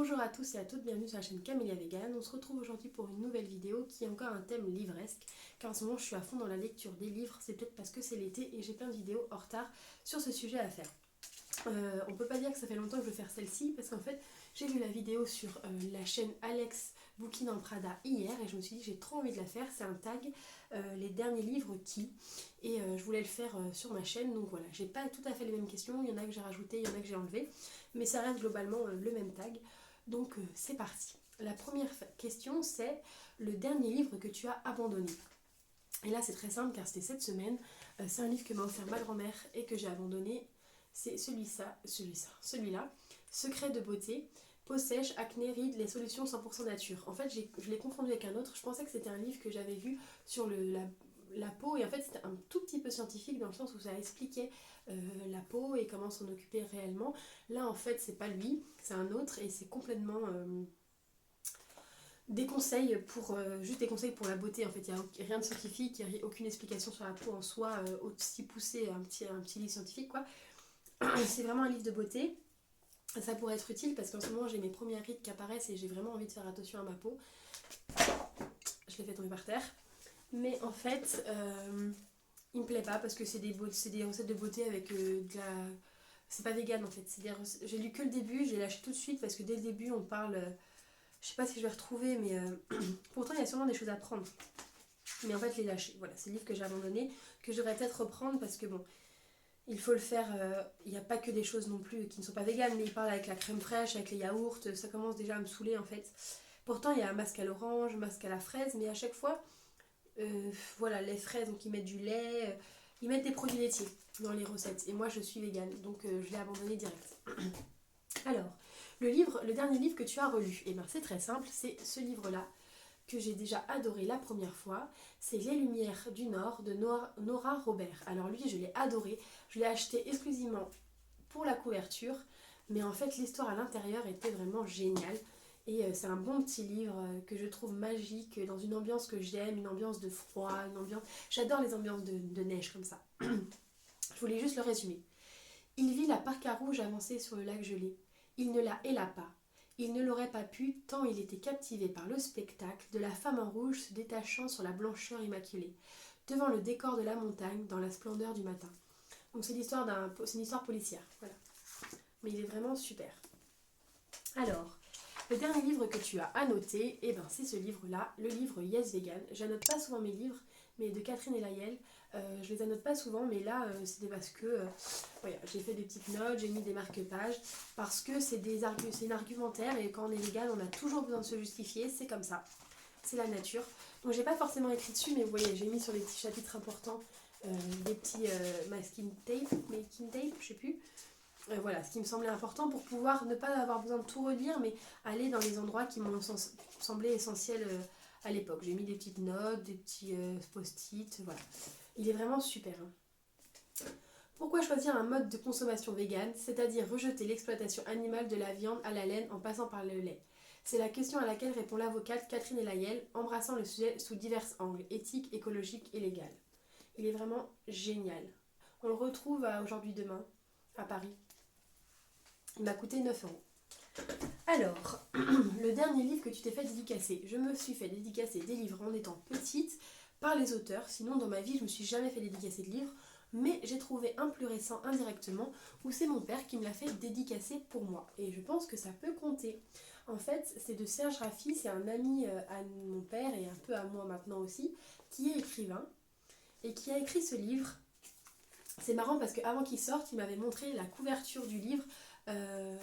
Bonjour à tous et à toutes, bienvenue sur la chaîne Camélia Vegan. On se retrouve aujourd'hui pour une nouvelle vidéo qui est encore un thème livresque, car en ce moment je suis à fond dans la lecture des livres, c'est peut-être parce que c'est l'été et j'ai plein de vidéos en retard sur ce sujet à faire. On peut pas dire que ça fait longtemps que je veux faire celle-ci, parce qu'en fait j'ai vu la vidéo sur la chaîne Alex Bouquin en Prada hier et je me suis dit j'ai trop envie de la faire, c'est un tag, les derniers livres qui, et je voulais le faire sur ma chaîne, donc voilà, j'ai pas tout à fait les mêmes questions, il y en a que j'ai rajouté, il y en a que j'ai enlevé, mais ça reste globalement le même tag, donc c'est parti. La première question c'est le dernier livre que tu as abandonné. Et là c'est très simple car c'était cette semaine, c'est un livre que m'a offert ma grand-mère et que j'ai abandonné, c'est celui-là, Secret de beauté, peau sèche, acné, rides, les solutions 100% nature. En fait, je l'ai confondu avec un autre. Je pensais que c'était un livre que j'avais vu sur la peau. Et en fait, c'était un tout petit peu scientifique dans le sens où ça expliquait la peau et comment s'en occuper réellement. Là, en fait, c'est pas lui, c'est un autre. Et c'est complètement des conseils pour juste des conseils pour la beauté. En fait, il n'y a rien de scientifique, il n'y a aucune explication sur la peau en soi, aussi poussé, un petit livre scientifique, quoi. C'est vraiment un livre de beauté. Ça pourrait être utile parce qu'en ce moment j'ai mes premières rides qui apparaissent et j'ai vraiment envie de faire attention à ma peau. Je l'ai fait tomber par terre. Mais en fait, il me plaît pas parce que c'est des recettes de beauté avec de la... C'est pas vegan en fait. J'ai lu que le début, j'ai lâché tout de suite parce que dès le début on parle... Je sais pas si je vais retrouver, mais pourtant il y a sûrement des choses à prendre. Mais en fait, je l'ai lâché. Voilà, c'est le livre que j'ai abandonné, que je devrais peut-être reprendre parce que bon... Il faut le faire, il n'y a pas que des choses non plus qui ne sont pas véganes, mais il parle avec la crème fraîche, avec les yaourts, ça commence déjà à me saouler en fait. Pourtant il y a un masque à l'orange, un masque à la fraise, mais à chaque fois, voilà, les fraises, donc ils mettent du lait, ils mettent des produits laitiers dans les recettes. Et moi je suis végane, donc je l'ai abandonné direct. Alors, le dernier livre que tu as relu, et ben c'est très simple, c'est ce livre-là, que j'ai déjà adoré la première fois, c'est Les Lumières du Nord de Nora Robert. Alors lui, je l'ai adoré, je l'ai acheté exclusivement pour la couverture, mais en fait l'histoire à l'intérieur était vraiment géniale. Et c'est un bon petit livre que je trouve magique, dans une ambiance que j'aime, une ambiance de froid, une ambiance... J'adore les ambiances de neige comme ça. Je voulais juste le résumer. Il vit la parka rouge avancer sur le lac gelé. Il ne la héla pas. Il ne l'aurait pas pu tant il était captivé par le spectacle de la femme en rouge se détachant sur la blancheur immaculée, devant le décor de la montagne dans la splendeur du matin. Donc c'est une histoire policière, voilà. Mais il est vraiment super. Alors, le dernier livre que tu as annoté, eh ben, c'est ce livre-là, le livre Yes Vegan. J'annote pas souvent mes livres, mais de Catherine et Layel. Je les annote pas souvent, mais là c'était parce que voilà, j'ai fait des petites notes, j'ai mis des marque-pages, parce que c'est une argumentaire et quand on est vegan, on a toujours besoin de se justifier, c'est comme ça, c'est la nature. Donc j'ai pas forcément écrit dessus, mais vous voyez, j'ai mis sur les petits chapitres importants des petits masking tape, je sais plus. Voilà, ce qui me semblait important pour pouvoir ne pas avoir besoin de tout relire, mais aller dans les endroits qui m'ont semblé essentiels à l'époque. J'ai mis des petites notes, des petits post-it, voilà. Il est vraiment super. Hein. Pourquoi choisir un mode de consommation végane, c'est-à-dire rejeter l'exploitation animale de la viande à la laine en passant par le lait? C'est la question à laquelle répond l'avocate Catherine Layel, embrassant le sujet sous divers angles, éthique, écologique et légal. Il est vraiment génial. On le retrouve à Aujourd'hui Demain, à Paris. Il m'a coûté 9 euros. Alors, le dernier livre que tu t'es fait dédicacer. Je me suis fait dédicacer des livres en étant petite par les auteurs. Sinon, dans ma vie, je me suis jamais fait dédicacer de livres. Mais j'ai trouvé un plus récent indirectement où c'est mon père qui me l'a fait dédicacer pour moi. Et je pense que ça peut compter. En fait, c'est de Serge Raffi, c'est un ami à mon père et un peu à moi maintenant aussi, qui est écrivain et qui a écrit ce livre. C'est marrant parce qu'avant qu'il sorte, il m'avait montré la couverture du livre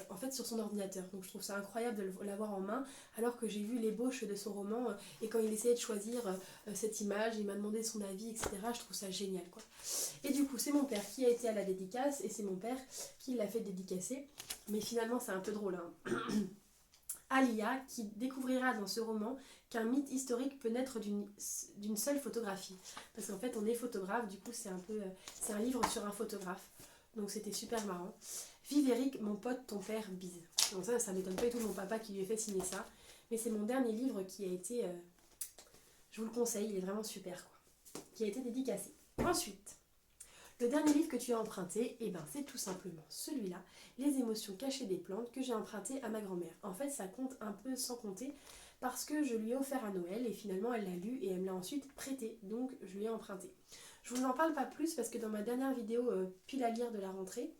en fait sur son ordinateur. Donc je trouve ça incroyable de l'avoir en main alors que j'ai vu l'ébauche de son roman et quand il essayait de choisir cette image, il m'a demandé son avis, etc. Je trouve ça génial quoi. Et du coup c'est mon père qui a été à la dédicace et c'est mon père qui l'a fait dédicacer. Mais finalement c'est un peu drôle hein. Alia qui découvrira dans ce roman qu'un mythe historique peut naître d'une seule photographie. Parce qu'en fait on est photographe, du coup c'est un livre sur un photographe. Donc c'était super marrant. Vive Eric, mon pote, ton père, bise. Donc ça m'étonne pas du tout de mon papa qui lui ait fait signer ça. Mais c'est mon dernier livre qui a été... je vous le conseille, il est vraiment super quoi. Qui a été dédicacé. Ensuite, Le dernier livre que tu as emprunté, eh ben, c'est tout simplement celui-là, Les émotions cachées des plantes, que j'ai emprunté à ma grand-mère. En fait, ça compte un peu sans compter parce que je lui ai offert à Noël et finalement elle l'a lu et elle me l'a ensuite prêté, donc je lui ai emprunté. Je vous en parle pas plus parce que dans ma dernière vidéo pile à lire de la rentrée,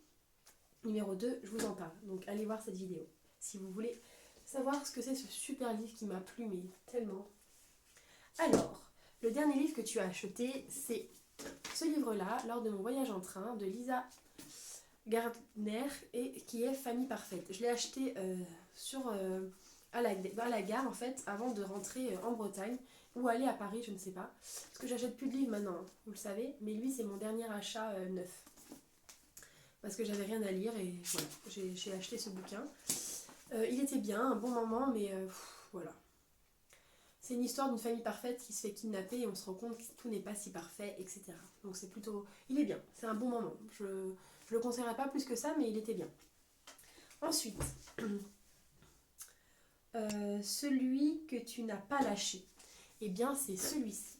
numéro 2, je vous en parle. Donc allez voir cette vidéo si vous voulez savoir ce que c'est ce super livre qui m'a plu mais tellement. Alors, le dernier livre que tu as acheté, c'est ce livre-là, Lors de mon voyage en train, de Lisa Gardner, et qui est Famille parfaite. Je l'ai acheté à la gare, en fait, avant de rentrer en Bretagne, ou aller à Paris, je ne sais pas. Parce que j'achète plus de livres maintenant, hein, vous le savez, mais lui, c'est mon dernier achat neuf. Parce que j'avais rien à lire, et voilà, j'ai acheté ce bouquin. Il était bien, un bon moment, mais voilà. C'est une histoire d'une famille parfaite qui se fait kidnapper et on se rend compte que tout n'est pas si parfait, etc. Donc c'est plutôt... Il est bien, c'est un bon moment. Je ne le conseillerais pas plus que ça, mais il était bien. Ensuite, celui que tu n'as pas lâché, eh bien c'est celui-ci.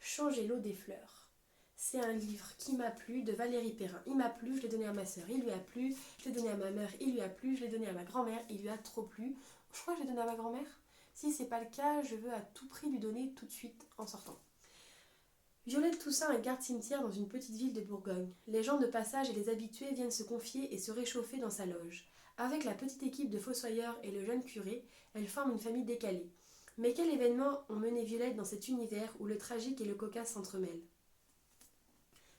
Changer l'eau des fleurs. C'est un livre qui m'a plu, de Valérie Perrin. Il m'a plu, je l'ai donné à ma soeur, il lui a plu. Je l'ai donné à ma mère, il lui a plu. Je l'ai donné à ma grand-mère, il lui a trop plu. Je crois que je l'ai donné à ma grand-mère. Si c'est pas le cas, je veux à tout prix lui donner tout de suite en sortant. Violette Toussaint est garde-cimetière dans une petite ville de Bourgogne. Les gens de passage et les habitués viennent se confier et se réchauffer dans sa loge. Avec la petite équipe de fossoyeurs et le jeune curé, elle forme une famille décalée. Mais quels événements ont mené Violette dans cet univers où le tragique et le cocasse s'entremêlent?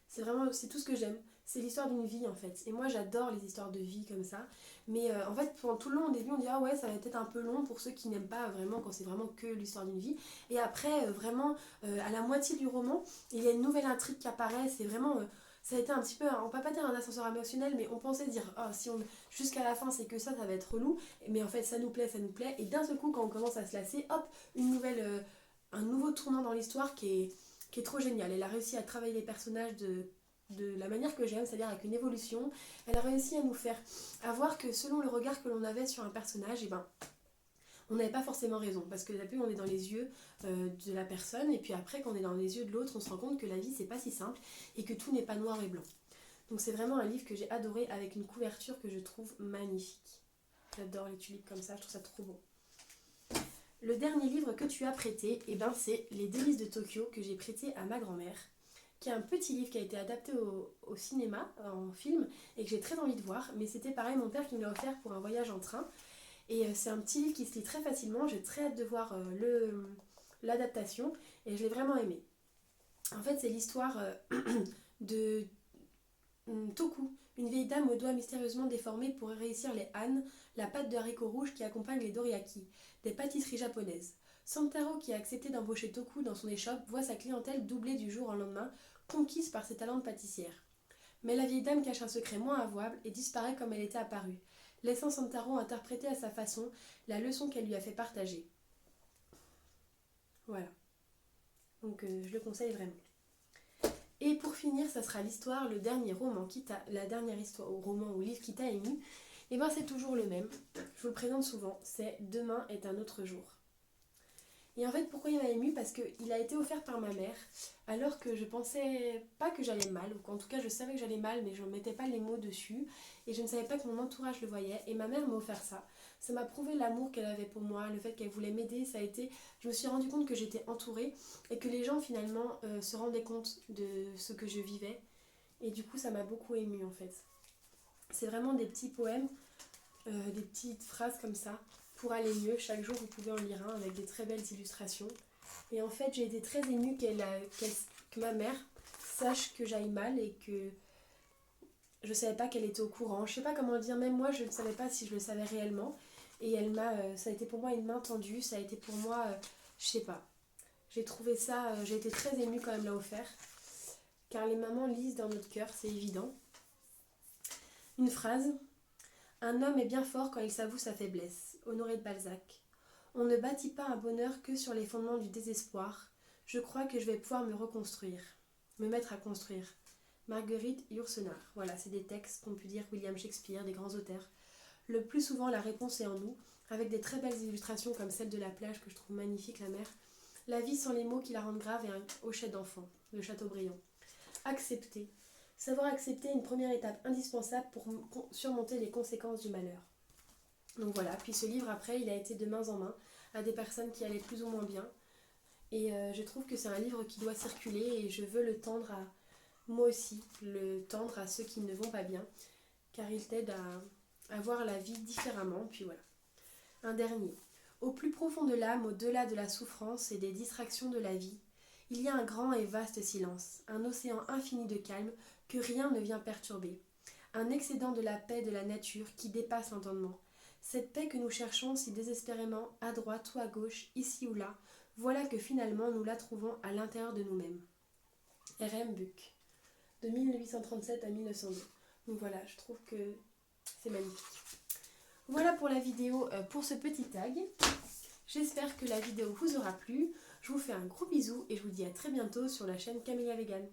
C'est tout ce que j'aime. C'est l'histoire d'une vie en fait. Et moi j'adore les histoires de vie comme ça. Mais en fait pendant tout le long au début on dit ah ouais ça va être un peu long pour ceux qui n'aiment pas vraiment quand c'est vraiment que l'histoire d'une vie. Et après vraiment à la moitié du roman il y a une nouvelle intrigue qui apparaît. C'est vraiment... ça a été un petit peu, on peut pas dire un ascenseur émotionnel, mais on pensait dire, oh, si on jusqu'à la fin c'est que ça va être relou, mais en fait ça nous plaît, et d'un seul coup quand on commence à se lasser, hop, un nouveau tournant dans l'histoire qui est trop génial. Elle a réussi à travailler les personnages de la manière que j'aime, c'est-à-dire avec une évolution. Elle a réussi à nous faire voir que selon le regard que l'on avait sur un personnage, et ben, on n'avait pas forcément raison. Parce que d'abord on est dans les yeux de la personne, et puis après quand on est dans les yeux de l'autre, on se rend compte que la vie c'est pas si simple, et que tout n'est pas noir et blanc. Donc c'est vraiment un livre que j'ai adoré avec une couverture que je trouve magnifique. J'adore les tulipes comme ça, je trouve ça trop beau. Le dernier livre que tu as prêté, eh ben, c'est Les délices de Tokyo que j'ai prêté à ma grand-mère, qui est un petit livre qui a été adapté au cinéma, en film, et que j'ai très envie de voir. Mais c'était pareil, mon père qui me l'a offert pour un voyage en train. Et c'est un petit livre qui se lit très facilement, j'ai très hâte de voir l'adaptation, et je l'ai vraiment aimé. En fait, c'est l'histoire de Toku, une vieille dame aux doigts mystérieusement déformés pour réussir les han, la pâte de haricots rouges qui accompagne les doriyaki, des pâtisseries japonaises. Santaro, qui a accepté d'embaucher Toku dans son échoppe, voit sa clientèle doubler du jour au lendemain, conquise par ses talents de pâtissière. Mais la vieille dame cache un secret moins avouable et disparaît comme elle était apparue, laissant Santaro interpréter à sa façon la leçon qu'elle lui a fait partager. Voilà. Donc je le conseille vraiment. Et pour finir, ça sera l'histoire, le dernier roman la dernière histoire, roman ou livre qui t'a ému. Et bien c'est toujours le même, je vous le présente souvent, c'est Demain est un autre jour. Et en fait pourquoi il m'a ému? Parce qu'il a été offert par ma mère, alors que je pensais pas que j'allais mal, ou qu'en tout cas je savais que j'allais mal, mais je ne mettais pas les mots dessus, et je ne savais pas que mon entourage le voyait, et ma mère m'a offert ça. Ça m'a prouvé l'amour qu'elle avait pour moi, le fait qu'elle voulait m'aider, ça a été... Je me suis rendu compte que j'étais entourée, et que les gens finalement se rendaient compte de ce que je vivais, et du coup ça m'a beaucoup émue en fait. C'est vraiment des petits poèmes, des petites phrases comme ça, pour aller mieux. Chaque jour vous pouvez en lire un avec des très belles illustrations. Et en fait j'ai été très émue que ma mère sache que j'aille mal et que je savais pas qu'elle était au courant. Je sais pas comment le dire, même moi je ne savais pas si je le savais réellement. Et elle m'a, ça a été pour moi une main tendue, ça a été pour moi, je sais pas. J'ai trouvé ça, j'ai été très émue quand elle me l'a offert. Car les mamans lisent dans notre cœur, c'est évident. Une phrase. Un homme est bien fort quand il s'avoue sa faiblesse. Honoré de Balzac. On ne bâtit pas un bonheur que sur les fondements du désespoir. Je crois que je vais pouvoir me reconstruire. Me mettre à construire. Marguerite Yourcenar. Voilà, c'est des textes qu'ont pu dire William Shakespeare, des grands auteurs. Le plus souvent, la réponse est en nous, avec des très belles illustrations comme celle de la plage que je trouve magnifique, la mer. La vie sans les mots qui la rendent grave et un hochet d'enfant, de Chateaubriand. Accepter. Savoir accepter une première étape indispensable pour surmonter les conséquences du malheur. Donc voilà, puis ce livre après il a été de main en main à des personnes qui allaient plus ou moins bien. Et je trouve que c'est un livre qui doit circuler et je veux le tendre à moi aussi, le tendre à ceux qui ne vont pas bien, car il t'aide à voir la vie différemment. Puis voilà. Un dernier. Au plus profond de l'âme, au-delà de la souffrance et des distractions de la vie, il y a un grand et vaste silence, un océan infini de calme que rien ne vient perturber, un excédent de la paix de la nature qui dépasse l'entendement. Cette paix que nous cherchons si désespérément, à droite ou à gauche, ici ou là, voilà que finalement nous la trouvons à l'intérieur de nous-mêmes. R.M. Buck, de 1837 à 1902. Donc voilà, je trouve que c'est magnifique. Voilà pour la vidéo, pour ce petit tag. J'espère que la vidéo vous aura plu. Je vous fais un gros bisou et je vous dis à très bientôt sur la chaîne Camélia Vegan.